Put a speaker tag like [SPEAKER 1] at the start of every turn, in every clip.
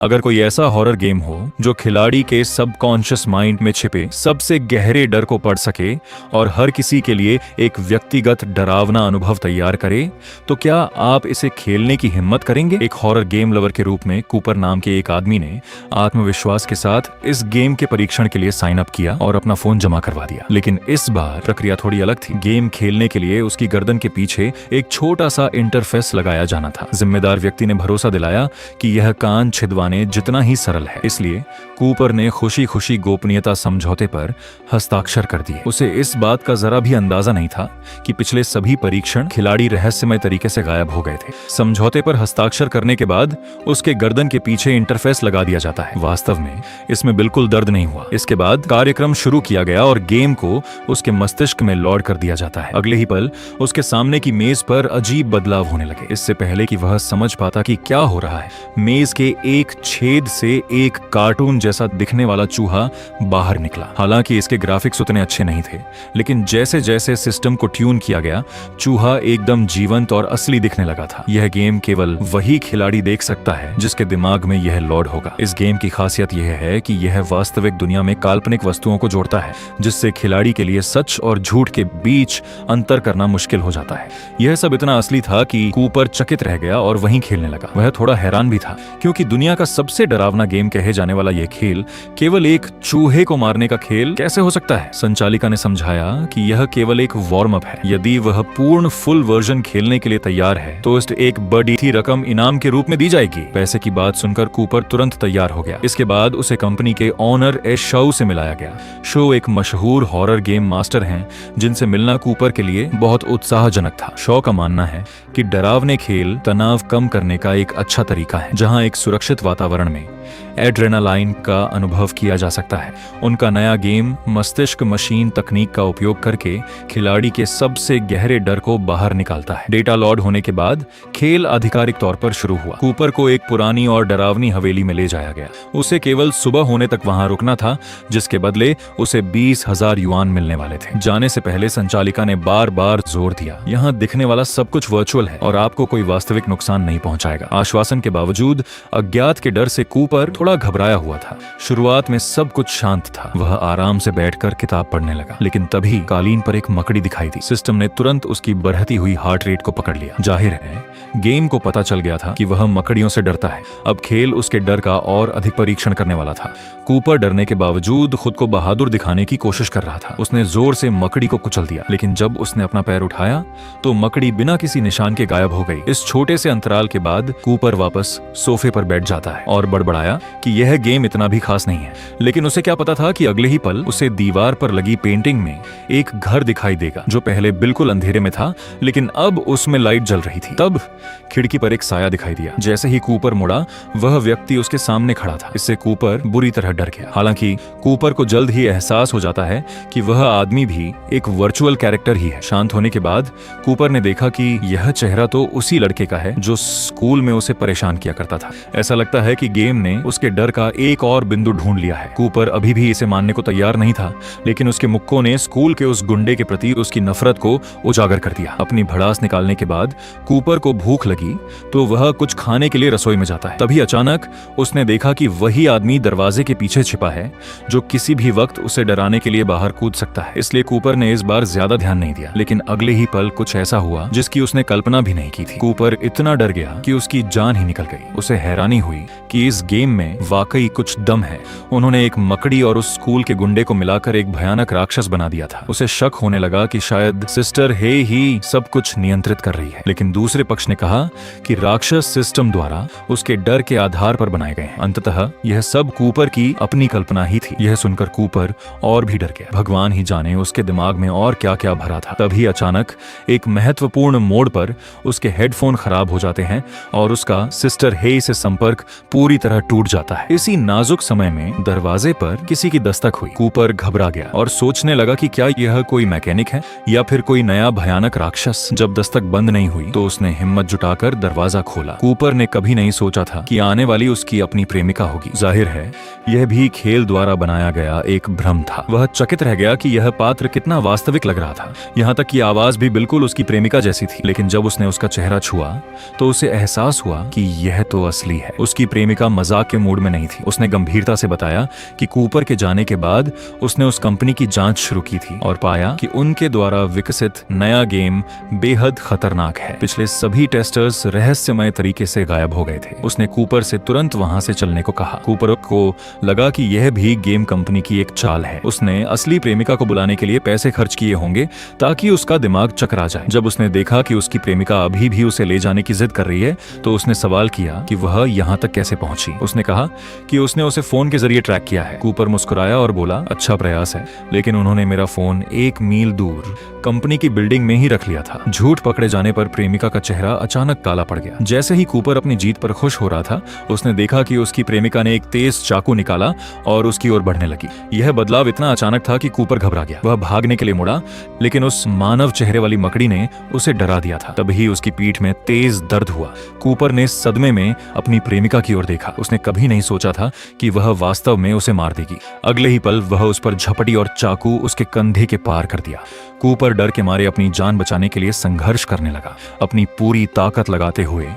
[SPEAKER 1] अगर कोई ऐसा हॉरर गेम हो जो खिलाड़ी के सबकॉन्शियस माइंड में छिपे सबसे गहरे डर को पढ़ सके और हर किसी के लिए एक व्यक्तिगत डरावना अनुभव तैयार करे, तो क्या आप इसे खेलने की हिम्मत करेंगे? एक हॉरर गेम लवर के रूप में कूपर नाम के एक आदमी ने आत्मविश्वास के साथ इस गेम के परीक्षण के लिए साइन अप किया और अपना फोन जमा करवा दिया। लेकिन इस बार प्रक्रिया थोड़ी अलग थी। गेम खेलने के लिए उसकी गर्दन के पीछे एक छोटा सा इंटरफेस लगाया जाना था। जिम्मेदार व्यक्ति ने भरोसा दिलाया कि यह कान छिदवाने जितना ही सरल है, इसलिए कूपर ने खुशी खुशी गोपनीयता समझौते पर हस्ताक्षर कर दिए। उसे इस बात का जरा भी अंदाजा नहीं था कि पिछले सभी परीक्षण खिलाड़ी रहस्यमय तरीके से गायब हो गए थे। समझौते पर हस्ताक्षर करने के बाद उसके गर्दन के पीछे इंटरफेस लगा दिया जाता है। वास्तव में इसमें बिल्कुल दर्द नहीं हुआ। इसके बाद कार्यक्रम शुरू किया गया और गेम को उसके मस्तिष्क में लॉड कर दिया जाता है। अगले ही पल उसके सामने की मेज पर अजीब बदलाव होने लगे। इससे पहले कि वह समझ पाता कि क्या हो रहा है, मेज के एक छेद से एक कार्टून जैसा दिखने वाला चूहा बाहर निकला। हालांकि इसके ग्राफिक्स उतने अच्छे नहीं थे, लेकिन जैसे जैसे सिस्टम को ट्यून किया गया, चूहा एकदम जीवंत और असली दिखने लगा था। यह गेम केवल वही खिलाड़ी देख सकता है जिसके दिमाग में यह लॉड होगा। इस गेम की खासियत यह है कि यह वास्तविक दुनिया में काल्पनिक वस्तुओं को जोड़ता है, जिससे खिलाड़ी के लिए सच और झूठ के बीच अंतर करना मुश्किल हो जाता है। यह सब इतना असली था कि कूपर चकित रह गया और वहीं खेलने लगा। वह थोड़ा हैरान भी था, क्योंकि दुनिया का सबसे डरावना गेम कहे जाने वाला यह खेल केवल एक चूहे को मारने का खेल कैसे हो सकता है। संचालिका ने समझाया कि यह केवल एक वार्म अप है। यदि वह पूर्ण फुल वर्जन खेलने के लिए तैयार है तो इस एक बड़ी थी रकम इनाम के रूप में दी जाएगी। पैसे की बात सुनकर कूपर तुरंत तैयार हो गया। इसके बाद उसे कंपनी के ओनर एश शो से मिलाया गया। शो एक मशहूर हॉरर गेम मास्टर हैं, जिनसे मिलना कूपर के लिए बहुत उत्साहजनक था। शो का मानना है कि डरावने खेल तनाव कम करने का एक अच्छा तरीका है, जहां एक सुरक्षित वातावरण में एड्रेनालाइन का अनुभव किया जा सकता है। उनका नया गेम मस्तिष्क मशीन तकनीक का उपयोग करके खिलाड़ी के सबसे गहरे डर को बाहर निकालता है। डेटा लॉड होने के बाद खेल आधिकारिक तौर पर शुरू हुआ। कूपर को एक पुरानी और डरावनी हवेली में ले जाया गया। उसे केवल सुबह होने तक वहां रुकना था, जिसके बदले उसे 20,000 युआन मिलने वाले थे। जाने से पहले संचालिका ने बार बार जोर दिया, यहाँ दिखने वाला सब कुछ वर्चुअल है और आपको कोई वास्तविक नुकसान नहीं पहुंचाएगा। आश्वासन के बावजूद अज्ञात के डर से कूपर थोड़ा घबराया हुआ था। शुरुआत में सब कुछ शांत था। वह आराम से बैठकर किताब पढ़ने लगा, लेकिन तभी कालीन पर एक मकड़ी दिखाई दी। सिस्टम ने तुरंत उसकी बढ़ती हुई हार्ट रेट को पकड़ लिया। जाहिर है गेम को पता चल गया था कि वह मकड़ियों से डरता है। अब खेल उसके डर का और अधिक परीक्षण करने वाला था। कूपर डरने के बावजूद खुद को बहादुर दिखाने की कोशिश कर रहा था। उसने जोर से मकड़ी को कुचल दिया, लेकिन जब उसने अपना पैर उठाया तो मकड़ी बिना किसी निशान के गायब हो गई। इस छोटे से अंतराल के बाद कूपर वापस सोफे पर बैठ जाता है और बड़बड़ाया कि यह गेम इतना भी खास नहीं है। लेकिन उसे क्या पता था कि अगले ही पल उसे दीवार पर लगी पेंटिंग में एक घर दिखाई देगा, जो पहले बिल्कुल अंधेरे में था, लेकिन अब उसमें लाइट जल रही थी। तब खिड़की पर एक साया दिखाई दिया। जैसे ही कूपर मुड़ा, वह व्यक्ति उसके सामने खड़ा था। इससे कूपर बुरी तरह डर गया। हालांकि कूपर को जल्द ही एहसास हो जाता है कि वह आदमी भी एक वर्चुअल कैरेक्टर ही है। शांत होने के बाद कूपर ने देखा कि यह चेहरा तो उसी लड़के का है जो स्कूल में उसे परेशान किया करता था। ऐसा लगता है कि गेम ने उसके डर का एक और बिंदु ढूंढ लिया है। कूपर अभी भी इसे मानने को तैयार नहीं था, लेकिन उसके मुक्कों ने स्कूल के उस गुंडे के प्रति उसकी नफरत को उजागर कर दिया। अपनी भड़ास निकालने के बाद कूपर को भूख लगी तो वह कुछ खाने के लिए रसोई में जाता है। तभी अचानक उसने देखा कि वही आदमी दरवाजे के पीछे छिपा है, जो किसी भी वक्त उसे डराने के लिए बाहर कूद सकता है। इसलिए कूपर ने इस बार ज्यादा ध्यान नहीं दिया, लेकिन अगले ही पल कुछ ऐसा हुआ जिसकी उसने कल्पना भी नहीं की थी। कूपर इतना डर गया कि उसकी जान ही निकल गई। उसे हैरानी हुई कि इस गेम में वाकई कुछ दम है। उन्होंने एक मकड़ी और उस स्कूल के गुंडे को मिलाकर एक भयानक राक्षस बना दिया था। उसे शक होने लगा कि शायद सिस्टर हे ही सब कुछ नियंत्रित कर रही है, लेकिन दूसरे पक्ष ने कहा कि राक्षस सिस्टम द्वारा उसके डर के आधार पर बनाए गए हैं। अंततः यह सब कूपर की अपनी कल्पना ही थी। यह सुनकर कूपर और भी डर गया। भगवान ही जाने उसके दिमाग में और क्या क्या भरा था। तभी अचानक एक महत्वपूर्ण मोड़ पर उसके हेडफोन खराब हो जाते हैं और उसका सिस्टर हे से संपर्क पूरी तरह टूट जाता है। इसी नाजुक समय में दरवाजे पर किसी की दस्तक हुई। कूपर घबरा गया और सोचने लगा कि क्या यह कोई मैकेनिक है या फिर कोई नया भयानक राक्षस। जब दस्तक बंद नहीं हुई तो उसने हिम्मत जुटाकर दरवाजा खोला। कूपर ने कभी नहीं सोचा था कि आने वाली उसकी अपनी प्रेमिका होगी। जाहिर है यह भी खेल द्वारा बनाया गया एक भ्रम था। वह चकित रह गया कि यह पात्र कितना वास्तविक लग रहा था। यहाँ तक कि आवाज भी बिल्कुल उसकी प्रेमिका जैसी थी। लेकिन जब उसने उसका चेहरा छुआ तो उसे एहसास हुआ कि यह तो असली है। उसकी प्रेमिका मजाक के मूड में नहीं थी। उसने गंभीरता से बताया कि कूपर के जाने के बाद उसने उस कंपनी की जांच शुरू की थी और पाया कि उनके द्वारा विकसित नया गेम बेहद खतरनाक है। पिछले सभी टेस्टर्स रहस्यमय तरीके से गायब हो गए थे। उसने कूपर से तुरंत वहां से चलने को कहा। कूपर को लगा कि यह भी गेम कंपनी की एक चाल है। उसने असली प्रेमिका को बुलाने के लिए पैसे खर्च किए होंगे ताकि उसका दिमाग चकरा जाए। जब उसने देखा कि उसकी प्रेमिका अभी भी उसे ले जाने की जिद कर रही है तो उसने सवाल किया कि वह यहाँ तक कैसे पहुंची। उसने कहा कि उसने उसे फोन के जरिए ट्रैक किया है। कूपर मुस्कुराया और बोला, अच्छा प्रयास है, लेकिन उन्होंने मेरा फोन 1 मील दूर कंपनी की बिल्डिंग में ही रख लिया था। झूठ पकड़े जाने पर प्रेमिका का चेहरा अचानक काला पड़ गया। जैसे ही कूपर अपनी जीत पर खुश हो रहा था, उसने देखा कि उसकी प्रेमिका ने एक तेज चाकू निकाला और उसकी ओर बढ़ने लगी। यह बदलाव इतना अचानक था कि कूपर घबरा गया। वह भागने के लिए मुड़ा, लेकिन उस मानव चेहरे वाली मकड़ी ने उसे डरा दिया था। तभी उसकी पीठ में तेज दर्द हुआ। कूपर ने सदमे में अपनी प्रेमिका की ओर देखा। उसने कभी नहीं सोचा था कि वह वास्तव में उसे मार देगी। अगले ही पल वह उस पर झपटी और चाकू उसके कंधे के पार कर दिया। कूपर डर के मारे अपनी जान बचाने के लिए संघर्ष करने लगा। अपनी पूरी ताकत लगाते हुए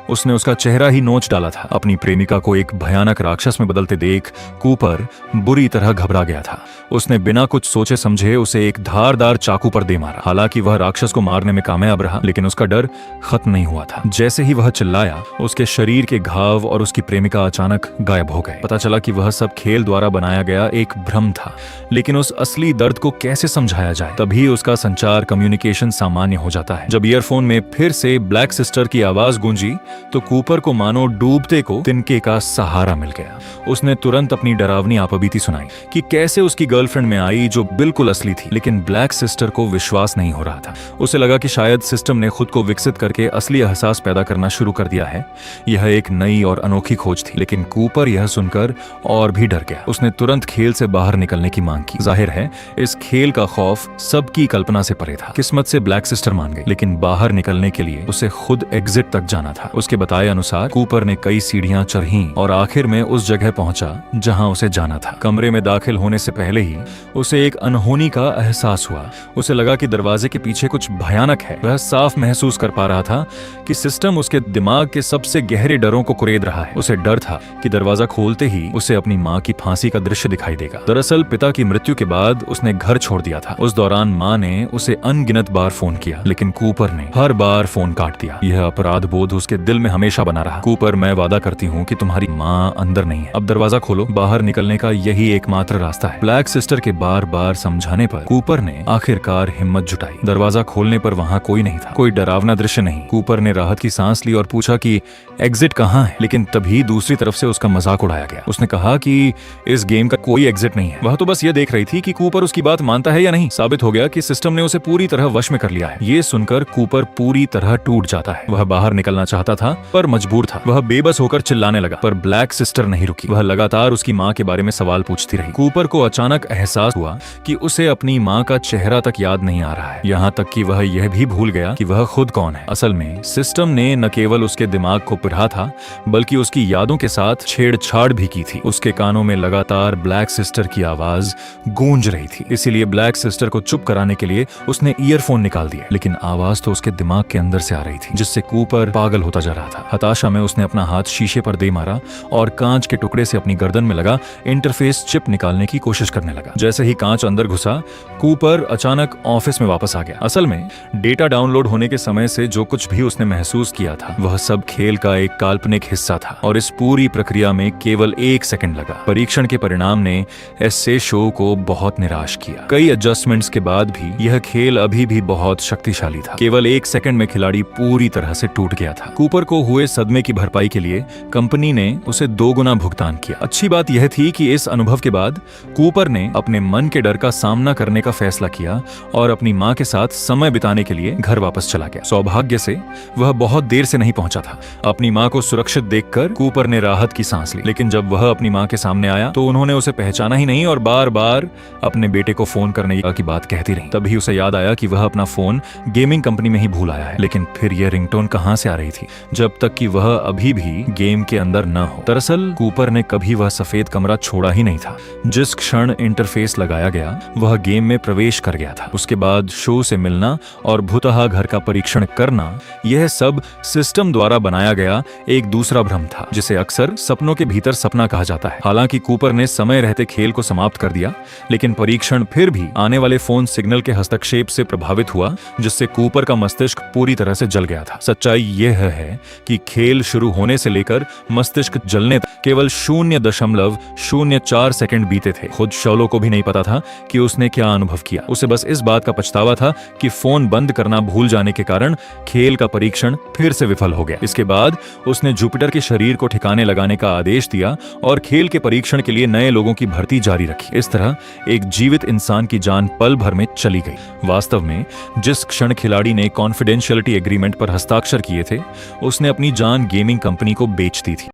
[SPEAKER 1] उसने उसका चेहरा ही नोच डाला था। अपनी प्रेमिका को एक भयानक राक्षस में बदलते देख कूपर बुरी तरह घबरा गया था। उसने बिना कुछ सोचे समझे उसे एक धारदार चाकू पर दे मारा। हालांकि वह राक्षस को मारने में कामयाब रहा, लेकिन उसका डर खत्म नहीं हुआ था। जैसे ही वह चिल्लाया, उसके शरीर के घाव और उसकी प्रेमिका अचानक गायब हो गए। पता चला कि वह सब खेल द्वारा बनाया गया एक भ्रम था, लेकिन उस असली दर्द को कैसे समझाया जाए। तभी उसका संचार कम्युनिकेशन सामान्य हो जाता है। जब ईयरफोन में फिर से ब्लैक सिस्टर की आवाज गूंजी तो कूपर को मानो डूबते को तिनके का सहारा मिल गया। उसने तुरंत अपनी डरावनी आपबीती सुनाई कि कैसे उसकी गर्लफ्रेंड में आई जो बिल्कुल असली थी, लेकिन ब्लैक सिस्टर को विश्वास नहीं हो रहा था। उसे लगा कि शायद सिस्टम ने खुद को विकसित करके असली एहसास पैदा करना शुरू कर दिया है। यह एक नई और अनोखी खोज थी, लेकिन कूपर यह सुनकर और भी डर गया। उसने तुरंत खेल से बाहर निकलने की मांग की। जाहिर है इस खेल का खौफ सबकी कल्पना से परे था। किस्मत से ब्लैक सिस्टर मान गई, लेकिन बाहर निकलने के लिए उसे खुद एग्जिट तक जाना था। उसके बताए अनुसार कूपर ने कई सीढ़ियां चढ़ी और आखिर में उस जगह पहुंचा जहां उसे जाना था। कमरे में दाखिल होने से पहले ही उसे एक अनहोनी का एहसास हुआ। उसे लगा कि दरवाजे के पीछे कुछ भयानक है। वह साफ महसूस कर पा रहा था कि सिस्टम उसके दिमाग के सबसे गहरे डरों को कुरेद रहा है। उसे डर था कि दरवाजा खोलते ही उसे अपनी माँ की फांसी का दृश्य दिखाई देगा। दरअसल पिता की मृत्यु के बाद उसने घर छोड़ दिया था। उस दौरान माँ ने उसे अनगिनत बार फोन किया, लेकिन कूपर ने हर बार फोन काट दिया। यह अपराध बोध उसके दिल में हमेशा बना रहा। कूपर, मैं वादा करती हूँ कि तुम्हारी माँ अंदर नहीं है। अब दरवाजा खोलो, बाहर निकलने का यही एकमात्र रास्ता है। ब्लैक सिस्टर के बार बार समझाने पर कूपर ने आखिरकार हिम्मत जुटाई। दरवाजा खोलने पर वहाँ कोई नहीं था, कोई डरावना दृश्य नहीं। कूपर ने राहत की सांस ली और पूछा कि एग्जिट कहाँ है, लेकिन तभी दूसरी तरफ से उसका मजाक उड़ाया गया। उसने कहा कि इस गेम का कोई एग्जिट नहीं है। वह तो बस ये देख रही थी कि कूपर उसकी बात मानता है या नहीं। साबित हो गया कि सिस्टम ने उसे पूरी तरह वश में कर लिया है। ये सुनकर कूपर पूरी तरह टूट जाता है। वह बाहर निकलना चाहता था पर मजबूर था। वह बेबस होकर चिल्लाने लगा, पर ब्लैक सिस्टर नहीं रुकी। वह लगातार उसकी माँ के बारे में सवाल पूछती रही। कूपर को अचानक एहसास हुआ कि उसे अपनी माँ का चेहरा तक याद नहीं आ रहा है। यहाँ तक कि वह यह भी भूल गया कि वह खुद कौन है। असल में सिस्टम ने न केवल उसके दिमाग को पिढ़ा था, बल्कि उसकी यादों के साथ छेड़छाड़ भी की थी। उसके कानों में लगातार ब्लैक सिस्टर की आवाज गूंज रही थी। इसीलिए ब्लैक सिस्टर को चुप कराने के लिए उसने ईयरफोन निकाल दिए, लेकिन आवाज तो उसके दिमाग के अंदर से आ रही थी, जिससे कूपर पागल होता जा रहा था। हताशा में उसने अपना हाथ शीशे पर दे मारा और कांच के टुकड़े से अपनी गर्दन में लगा इंटरफेस चिप निकालने की कोशिश करने लगा। जैसे ही कांच अंदर घुसा, कूपर अचानक ऑफिस में वापस आ गया। असल में डेटा डाउनलोड होने के समय से जो कुछ भी उसने महसूस किया था, वह सब खेल का एक काल्पनिक हिस्सा था और इस पूरी प्रक्रिया में केवल 1 सेकंड लगा। परीक्षण के परिणाम ने एसए शो को बहुत निराश किया। कई एडजस्टमेंट्स के बाद भी यह खेल अभी भी बहुत शक्तिशाली था। केवल 1 सेकंड में खिलाड़ी पूरी तरह से टूट गया था। कूपर को हुए सदमे की भरपाई के लिए कंपनी ने उसे 2 गुना भुगतान किया। अच्छी बात यह थी कि इस अनुभव के बाद कूपर ने अपने मन के डर का सामना करने का फैसला किया और अपनी माँ के साथ समय बिताने के लिए घर वापस चला गया। सौभाग्य से वह बहुत देर से नहीं पहुंचा था। अपनी माँ को सुरक्षित देखकर कूपर ने राहत की सांस ली, लेकिन जब वह अपनी माँ के सामने आया तो उन्होंने उसे पहचाना ही नहीं और बार बार अपने बेटे को फोन करने की बात कहती रही। तभी उसे याद आया कि वह अपना फोन गेमिंग कंपनी में ही भूल आया है। लेकिन फिर यह रिंगटोन कहां से आ रही थी? जब तक कि वह अभी भी गेम के अंदर न हो। दरअसल कूपर ने कभी वह सफेद कमरा छोड़ा ही नहीं था। जिस क्षण इंटरफेस लगाया गया वह गेम में प्रवेश कर गया था। उसके बाद शो से मिलना और भुतहा घर का परीक्षण करना, यह सब सिस्टम द्वारा बनाया गया एक दूसरा भ्रम था, जिसे अक्सर सपनों के भीतर सपना कहा जाता है। हालांकि कूपर ने समय रहते खेल को समाप्त कर दिया, लेकिन परीक्षण फिर भी आने वाले फोन सिग्नल के हस्तक्षेप से प्रभावित हुआ, जिससे कूपर का मस्तिष्क पूरी तरह से जल गया था। सच्चाई यह है कि खेल शुरू होने से लेकर मस्तिष्क जलने तक केवल 0.04 सेकंड बीते थे। खुद शोलो को भी नहीं पता था कि उसने क्या अनुभव किया। उसे बस इस बात का पछतावा था कि फोन बंद करना भूल जाने के कारण खेल का परीक्षण फिर से विफल हो गया। इसके बाद उसने जुपिटर के शरीर को ठिकाने लगाने का आदेश दिया और खेल के परीक्षण के लिए नए लोगों की भर्ती जारी रखी। इस तरह एक जीवित इंसान की जान पल भर में चली गई। वास्तव में जिस क्षण खिलाड़ी ने कॉन्फिडेंशियलिटी एग्रीमेंट पर हस्ताक्षर किए थे, उसने अपनी जान गेमिंग कंपनी को बेच दी थी।